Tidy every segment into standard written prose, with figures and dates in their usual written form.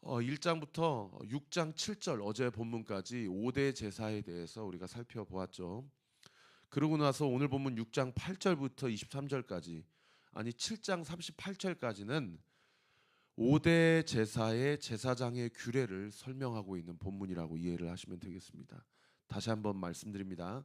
1장부터 6장 7절 어제 본문까지 5대 제사에 대해서 우리가 살펴보았죠. 그러고 나서 오늘 본문 6장 8절부터 23절까지, 아니 7장 38절까지는 5대 제사의 제사장의 규례를 설명하고 있는 본문이라고 이해를 하시면 되겠습니다. 다시 한번 말씀드립니다.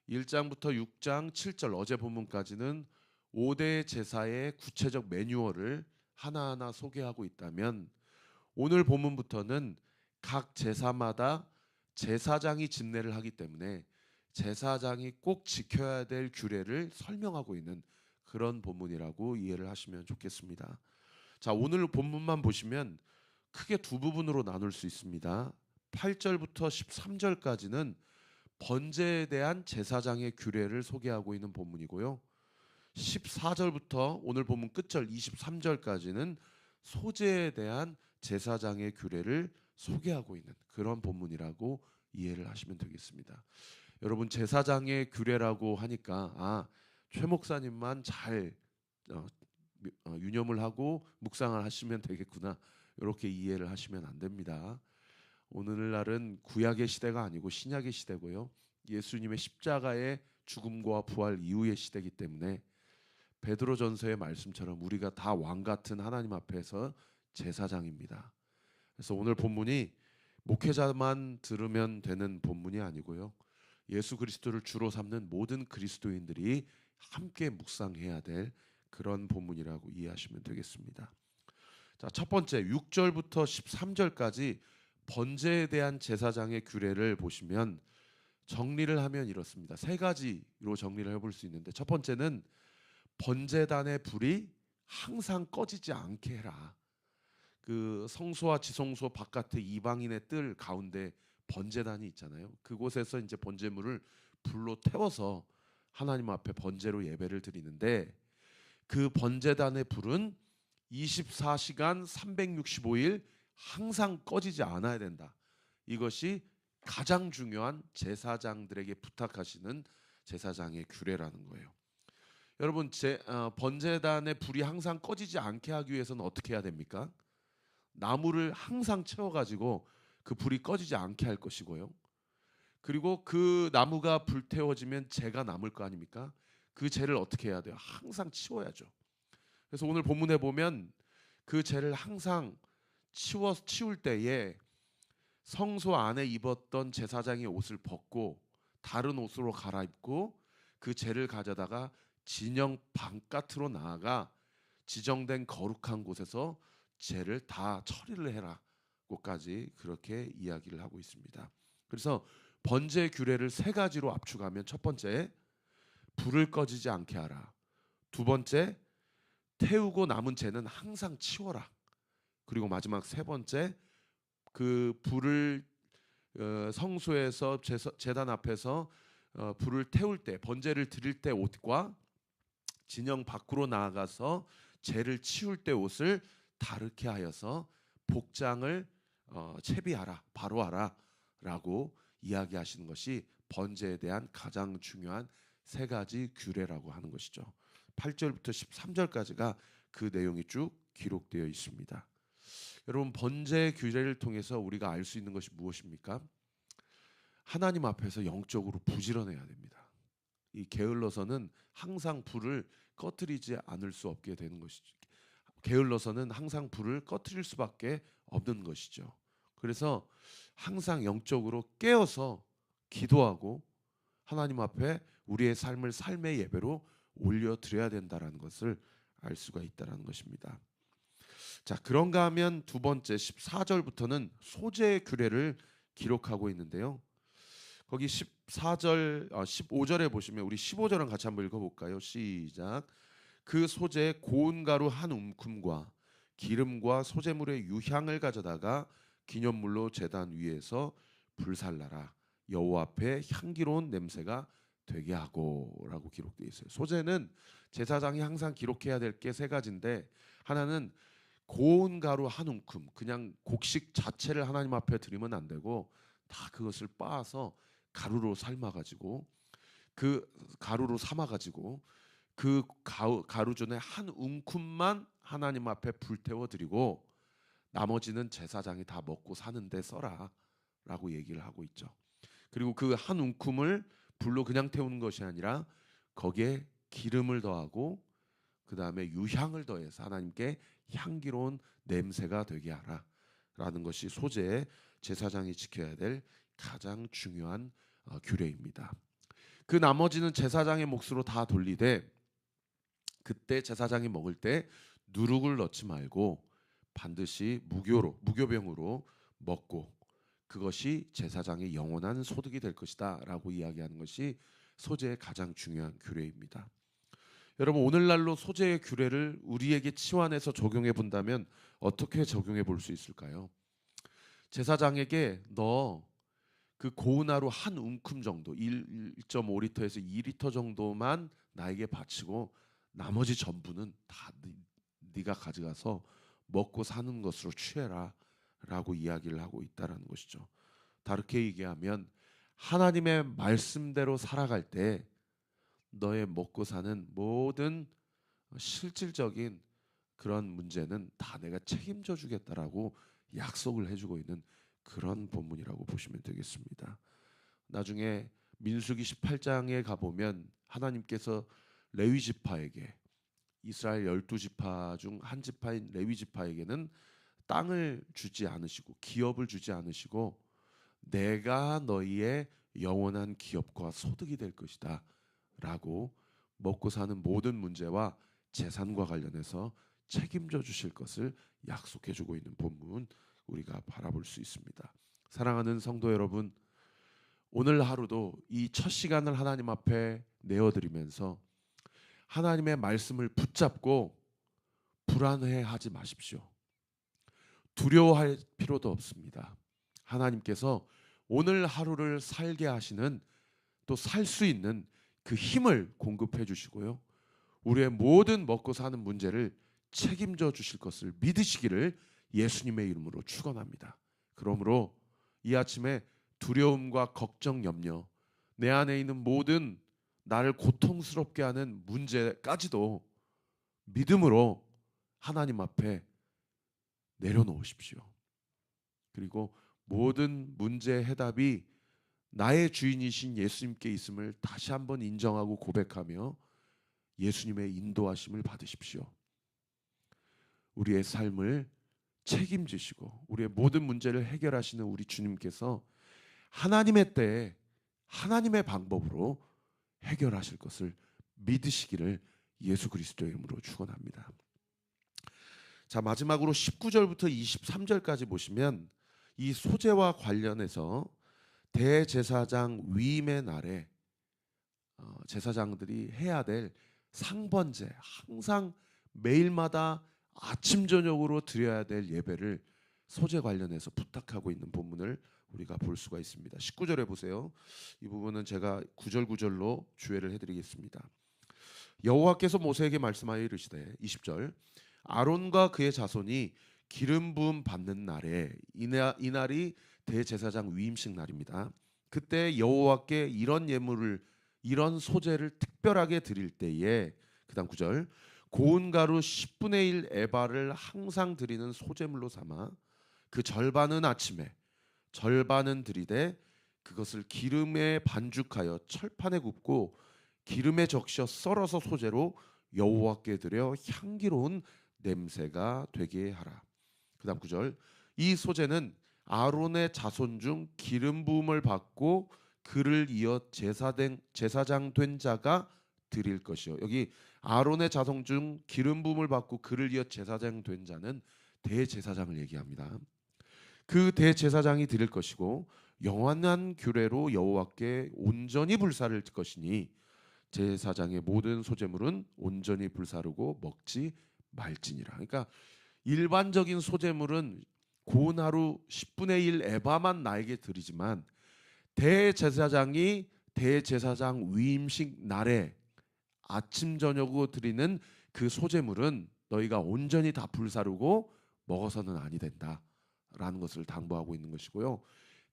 1장부터 6장 7절 어제 본문까지는 5대 제사의 구체적 매뉴얼을 하나하나 소개하고 있다면, 오늘 본문부터는 각 제사마다 제사장이 집례를 하기 때문에 제사장이 꼭 지켜야 될 규례를 설명하고 있는 그런 본문이라고 이해를 하시면 좋겠습니다. 자, 오늘 본문만 보시면 크게 두 부분으로 나눌 수 있습니다. 8절부터 13절까지는 번제에 대한 제사장의 규례를 소개하고 있는 본문이고요. 14절부터 오늘 본문 끝절 23절까지는 소제에 대한 제사장의 규례를 소개하고 있는 그런 본문이라고 이해를 하시면 되겠습니다. 여러분, 제사장의 규례라고 하니까 최 목사님만 잘 유념을 하고 묵상을 하시면 되겠구나, 이렇게 이해를 하시면 안 됩니다. 오늘날은 구약의 시대가 아니고 신약의 시대고요. 예수님의 십자가의 죽음과 부활 이후의 시대이기 때문에 베드로전서의 말씀처럼 우리가 다 왕 같은 하나님 앞에서 제사장입니다. 그래서 오늘 본문이 목회자만 들으면 되는 본문이 아니고요. 예수 그리스도를 주로 삼는 모든 그리스도인들이 함께 묵상해야 될 그런 본문이라고 이해하시면 되겠습니다. 자, 첫 번째 6절부터 13절까지 번제에 대한 제사장의 규례를 보시면 정리를 하면 이렇습니다. 세 가지로 정리를 해볼 수 있는데, 첫 번째는 번제단의 불이 항상 꺼지지 않게 해라. 그 성소와 지성소 바깥에 이방인의 뜰 가운데 번제단이 있잖아요. 그곳에서 이제 번제물을 불로 태워서 하나님 앞에 번제로 예배를 드리는데, 그 번제단의 불은 24시간 365일 항상 꺼지지 않아야 된다. 이것이 가장 중요한 제사장들에게 부탁하시는 제사장의 규례라는 거예요. 여러분, 번제단의 불이 항상 꺼지지 않게 하기 위해서는 어떻게 해야 됩니까? 나무를 항상 채워가지고 그 불이 꺼지지 않게 할 것이고요. 그리고 그 나무가 불태워지면 재가 남을 거 아닙니까? 그 재를 어떻게 해야 돼요? 항상 치워야죠. 그래서 오늘 본문에 보면 그 재를 항상 치울 때에 성소 안에 입었던 제사장의 옷을 벗고 다른 옷으로 갈아입고 그 재를 가져다가 진영 바깥으로 나아가 지정된 거룩한 곳에서 재를 다 처리를 해라고까지 그렇게 이야기를 하고 있습니다. 그래서 번제 규례를 세 가지로 압축하면, 첫 번째, 불을 꺼지지 않게 하라. 두 번째, 태우고 남은 재는 항상 치워라. 그리고 마지막 세 번째, 그 불을 성소에서 제단 앞에서 불을 태울 때, 번제를 드릴 때 옷과 진영 밖으로 나아가서 재를 치울 때 옷을 다르게 하여서 복장을 채비하라, 바로 하라라고 이야기하시는 것이 번제에 대한 가장 중요한 세 가지 규례라고 하는 것이죠. 8절부터 13절까지가 그 내용이 쭉 기록되어 있습니다. 여러분, 번제 규례를 통해서 우리가 알 수 있는 것이 무엇입니까? 하나님 앞에서 영적으로 부지런해야 됩니다. 이 게을러서는 항상 불을 꺼트리지 않을 수 없게 되는 것이죠. 게을러서는 항상 불을 꺼트릴 수밖에 없는 것이죠. 그래서 항상 영적으로 깨어서 기도하고 하나님 앞에 우리의 삶을 삶의 예배로 올려드려야 된다는 것을 알 수가 있다는 것입니다. 자, 그런가 하면 두 번째 14절부터는 소제의 규례를 기록하고 있는데요. 거기 14절, 15절에 보시면, 우리 15절은 같이 한번 읽어볼까요? 시작. 그 소제에 고운 가루 한 움큼과 기름과 소제물의 유향을 가져다가 기념물로 제단 위에서 불살라라. 여호와 앞에 향기로운 냄새가 되게 하고라고 기록되어 있어요. 소제는 제사장이 항상 기록해야 될 게 세 가지인데, 하나는 고운 가루 한 움큼, 그냥 곡식 자체를 하나님 앞에 드리면 안 되고 다 그것을 빻아서 가루로 삶아가지고 그 가루로 삼아가지고 그 가루 중에 한 움큼만 하나님 앞에 불태워 드리고, 나머지는 제사장이 다 먹고 사는데 써라 라고 얘기를 하고 있죠. 그리고 그 한 움큼을 불로 그냥 태우는 것이 아니라 거기에 기름을 더하고 그 다음에 유향을 더해서 하나님께 향기로운 냄새가 되게 하라 라는 것이 소재의 제사장이 지켜야 될 가장 중요한 규례입니다. 그 나머지는 제사장의 몫으로 다 돌리되, 그때 제사장이 먹을 때 누룩을 넣지 말고 반드시 무교병으로 먹고 그것이 제사장의 영원한 소득이 될 것이다 라고 이야기하는 것이 소재의 가장 중요한 규례입니다. 여러분, 오늘날로 소재의 규례를 우리에게 치환해서 적용해 본다면 어떻게 적용해 볼 수 있을까요? 제사장에게 너 그 고운 하루 한 움큼 정도 1.5리터에서 2리터 정도만 나에게 바치고 나머지 전부는 다 네가 가져가서 먹고 사는 것으로 취해라 라고 이야기를 하고 있다는 것이죠. 다르게 얘기하면 하나님의 말씀대로 살아갈 때 너의 먹고 사는 모든 실질적인 그런 문제는 다 내가 책임져 주겠다라고 약속을 해주고 있는 그런 본문이라고 보시면 되겠습니다. 나중에 민수기 18장에 가보면 하나님께서 레위 지파에게, 이스라엘 12지파 중 한 지파인 레위 지파에게는 땅을 주지 않으시고 기업을 주지 않으시고 내가 너희의 영원한 기업과 소득이 될 것이다 라고 먹고 사는 모든 문제와 재산과 관련해서 책임져 주실 것을 약속해 주고 있는 본문 우리가 바라볼 수 있습니다. 사랑하는 성도 여러분, 오늘 하루도 이 첫 시간을 하나님 앞에 내어드리면서 하나님의 말씀을 붙잡고 불안해하지 마십시오. 두려워할 필요도 없습니다. 하나님께서 오늘 하루를 살게 하시는, 또 살 수 있는 그 힘을 공급해 주시고요, 우리의 모든 먹고 사는 문제를 책임져 주실 것을 믿으시기를 예수님의 이름으로 축원합니다. 그러므로 이 아침에 두려움과 걱정, 염려, 내 안에 있는 모든 나를 고통스럽게 하는 문제까지도 믿음으로 하나님 앞에 내려놓으십시오. 그리고 모든 문제의 해답이 나의 주인이신 예수님께 있음을 다시 한번 인정하고 고백하며 예수님의 인도하심을 받으십시오. 우리의 삶을 책임지시고 우리의 모든 문제를 해결하시는 우리 주님께서 하나님의 때에 하나님의 방법으로 해결하실 것을 믿으시기를 예수 그리스도의 이름으로 축원합니다. 자, 마지막으로 19절부터 23절까지 보시면 이 소재와 관련해서 대제사장 위임의 날에 제사장들이 해야 될 상번제, 항상 매일마다 아침 저녁으로 드려야 될 예배를 소재 관련해서 부탁하고 있는 본문을 우리가 볼 수가 있습니다. 19절에 보세요. 이 부분은 제가 구절로 주의를 해드리겠습니다. 여호와께서 모세에게 말씀하여 이르시되, 20절, 아론과 그의 자손이 기름 부음 받는 날에, 이 날이 대제사장 위임식 날입니다. 그때 여호와께 이런 소재를 특별하게 드릴 때에, 그다음 9절, 고운 가루 10분의 1 에바를 항상 드리는 소재물로 삼아 그 절반은 아침에 절반은 드리되 그것을 기름에 반죽하여 철판에 굽고 기름에 적셔 썰어서 소재로 여호와께 드려 향기로운 냄새가 되게 하라. 그다음 9절, 이 소재는 아론의 자손 중 기름 부음을 받고 그를 이어 제사장 된 자가 드릴 것이요. 여기 아론의 자손 중 기름 부음을 받고 그를 이어 제사장 된 자는 대제사장을 얘기합니다. 그 대제사장이 드릴 것이고 영원한 규례로 여호와께 온전히 불사를 것이니 제사장의 모든 소재물은 온전히 불사르고 먹지 말지니라. 그러니까 일반적인 소재물은 고운 하루 10분의 1 에바만 나에게 드리지만 대제사장이 대제사장 위임식 날에 아침 저녁으로 드리는 그 소재물은 너희가 온전히 다 불사르고 먹어서는 아니 된다라는 것을 당부하고 있는 것이고요.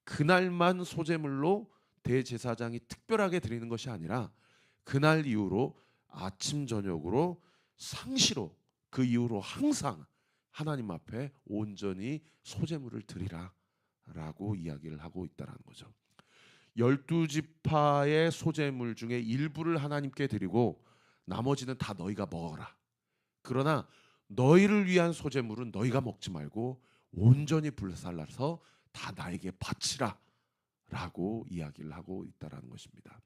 그날만 소재물로 대제사장이 특별하게 드리는 것이 아니라 그날 이후로 아침 저녁으로 상시로 그 이후로 항상 하나님 앞에 온전히 소제물을 드리라 라고 이야기를 하고 있다는 거죠. 12지파의 소제물 중에 일부를 하나님께 드리고 나머지는 다 너희가 먹어라. 그러나 너희를 위한 소제물은 너희가 먹지 말고 온전히 불살라서 다 나에게 바치라 라고 이야기를 하고 있다는 것입니다.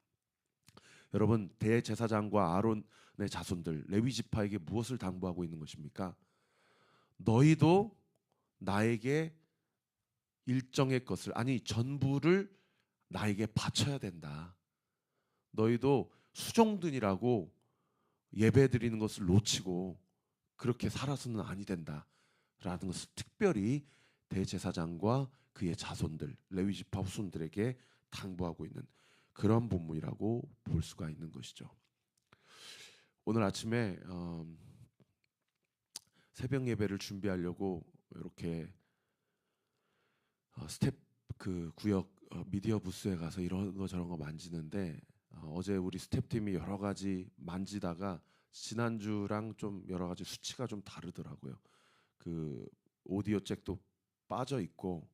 여러분, 대제사장과 아론의 자손들 레위 지파에게 무엇을 당부하고 있는 것입니까? 너희도 나에게 일정의 것을, 아니 전부를 나에게 바쳐야 된다. 너희도 수종든이라고 예배드리는 것을 놓치고 그렇게 살아서는 아니 된다라는 것을 특별히 대제사장과 그의 자손들 레위 지파 후손들에게 당부하고 있는 그런 본문이라고 볼 수가 있는 것이죠. 오늘 아침에 새벽 예배를 준비하려고 이렇게 스텝 그 구역 미디어 부스에 가서 이런 거 저런 거 만지는데 어제 우리 스텝팀이 여러 가지 만지다가 지난주랑 좀 여러 가지 수치가 좀 다르더라고요. 그 오디오 잭도 빠져 있고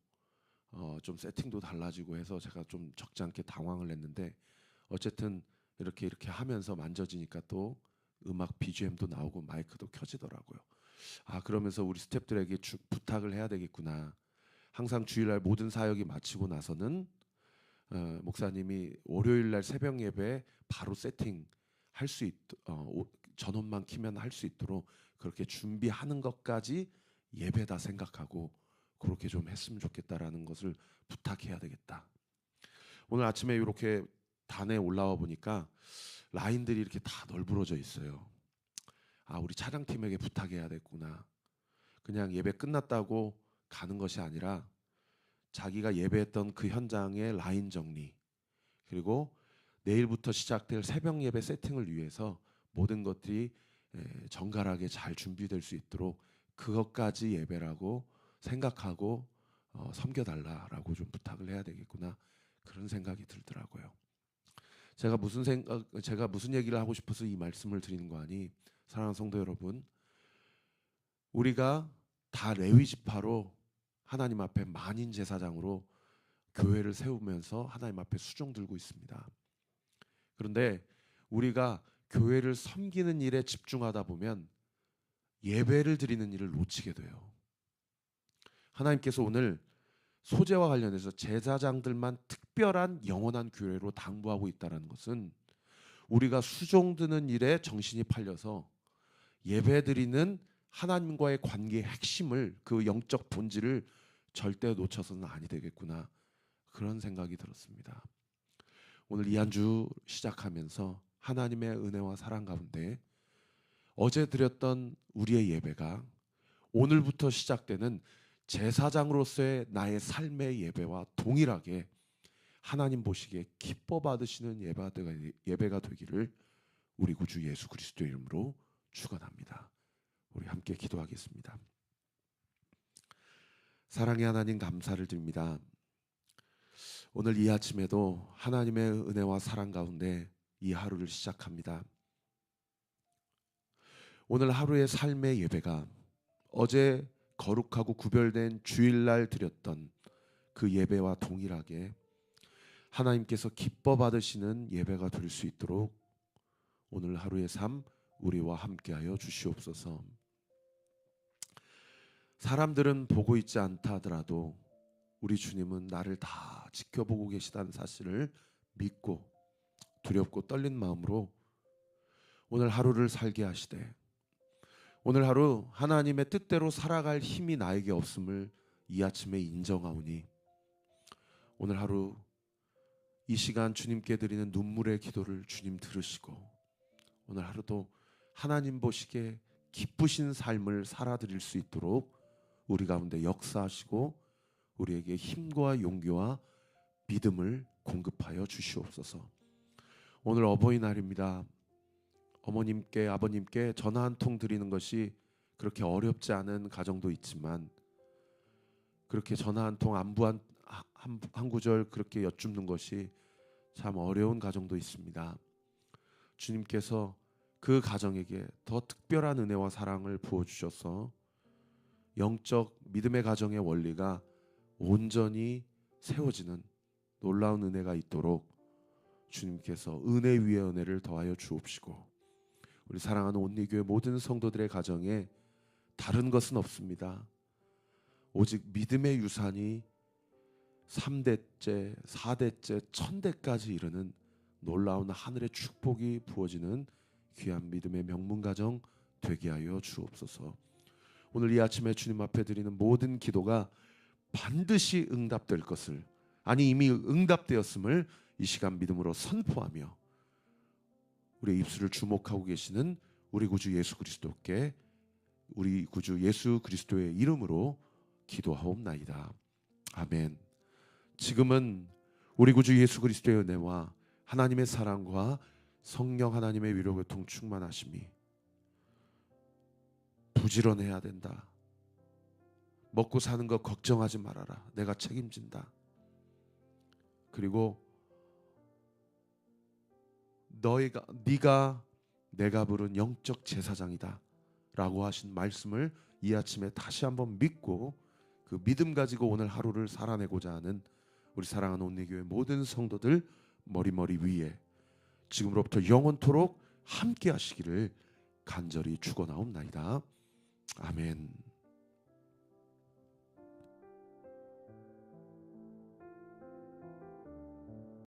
좀 세팅도 달라지고 해서 제가 좀 적지 않게 당황을 했는데 어쨌든 이렇게 하면서 만져지니까 또 음악 BGM도 나오고 마이크도 켜지더라고요. 그러면서 우리 스태프들에게 부탁을 해야 되겠구나. 항상 주일날 모든 사역이 마치고 나서는 목사님이 월요일날 새벽 예배 바로 세팅할 수 전원만 키면 할 수 있도록 그렇게 준비하는 것까지 예배다 생각하고 그렇게 좀 했으면 좋겠다라는 것을 부탁해야 되겠다. 오늘 아침에 이렇게 단에 올라와 보니까 라인들이 이렇게 다 널브러져 있어요. 우리 차량팀에게 부탁해야 되겠구나. 그냥 예배 끝났다고 가는 것이 아니라 자기가 예배했던 그 현장의 라인 정리, 그리고 내일부터 시작될 새벽 예배 세팅을 위해서 모든 것들이 정갈하게 잘 준비될 수 있도록 그것까지 예배라고 생각하고 섬겨달라라고 좀 부탁을 해야 되겠구나, 그런 생각이 들더라고요. 제가 무슨 얘기를 하고 싶어서 이 말씀을 드리는 거 아니, 사랑하는 성도 여러분, 우리가 다 레위 지파로 하나님 앞에 만인 제사장으로 교회를 세우면서 하나님 앞에 수종 들고 있습니다. 그런데 우리가 교회를 섬기는 일에 집중하다 보면 예배를 드리는 일을 놓치게 돼요. 하나님께서 오늘 소재와 관련해서 제사장들만 특별한 영원한 교회로 당부하고 있다는 것은 우리가 수종드는 일에 정신이 팔려서 예배드리는 하나님과의 관계의 핵심을, 그 영적 본질을 절대 놓쳐서는 아니 되겠구나, 그런 생각이 들었습니다. 오늘 이 한 주 시작하면서 하나님의 은혜와 사랑 가운데 어제 드렸던 우리의 예배가 오늘부터 시작되는 제사장으로서의 나의 삶의 예배와 동일하게 하나님 보시기에 기뻐 받으시는 예배가 되기를 우리 구주 예수 그리스도 이름으로 축원합니다. 우리 함께 기도하겠습니다. 사랑의 하나님, 감사를 드립니다. 오늘 이 아침에도 하나님의 은혜와 사랑 가운데 이 하루를 시작합니다. 오늘 하루의 삶의 예배가 어제 거룩하고 구별된 주일날 드렸던 그 예배와 동일하게 하나님께서 기뻐 받으시는 예배가 될 수 있도록 오늘 하루의 삶 우리와 함께하여 주시옵소서. 사람들은 보고 있지 않다 하더라도 우리 주님은 나를 다 지켜보고 계시다는 사실을 믿고 두렵고 떨린 마음으로 오늘 하루를 살게 하시되, 오늘 하루 하나님의 뜻대로 살아갈 힘이 나에게 없음을 이 아침에 인정하오니 오늘 하루 이 시간 주님께 드리는 눈물의 기도를 주님 들으시고 오늘 하루도 하나님 보시기에 기쁘신 삶을 살아드릴 수 있도록 우리 가운데 역사하시고 우리에게 힘과 용기와 믿음을 공급하여 주시옵소서. 오늘 어버이날입니다. 어머님께 아버님께 전화 한 통 드리는 것이 그렇게 어렵지 않은 가정도 있지만 그렇게 전화 한 통 안부 한 구절 그렇게 여쭙는 것이 참 어려운 가정도 있습니다. 주님께서 그 가정에게 더 특별한 은혜와 사랑을 부어주셔서 영적 믿음의 가정의 원리가 온전히 세워지는 놀라운 은혜가 있도록 주님께서 은혜 위에 은혜를 더하여 주옵시고, 우리 사랑하는 온리교회 모든 성도들의 가정에 다른 것은 없습니다. 오직 믿음의 유산이 3대째, 4대째, 1000대까지 이르는 놀라운 하늘의 축복이 부어지는 귀한 믿음의 명문가정 되게 하여 주옵소서. 오늘 이 아침에 주님 앞에 드리는 모든 기도가 반드시 응답될 것을, 아니 이미 응답되었음을 이 시간 믿음으로 선포하며 우리의 입술을 주목하고 계시는 우리 구주 예수 그리스도께, 우리 구주 예수 그리스도의 이름으로 기도하옵나이다. 아멘. 지금은 우리 구주 예수 그리스도의 은혜와 하나님의 사랑과 성령 하나님의 위로 교통 충만하심이, 부지런해야 된다, 먹고 사는 거 걱정하지 말아라, 내가 책임진다, 그리고 네가 내가 부른 영적 제사장이다 라고 하신 말씀을 이 아침에 다시 한번 믿고 그 믿음 가지고 오늘 하루를 살아내고자 하는 우리 사랑하는 온리교회 모든 성도들 머리 위에 지금으로부터 영원토록 함께 하시기를 간절히 축원하옵나이다. 아멘.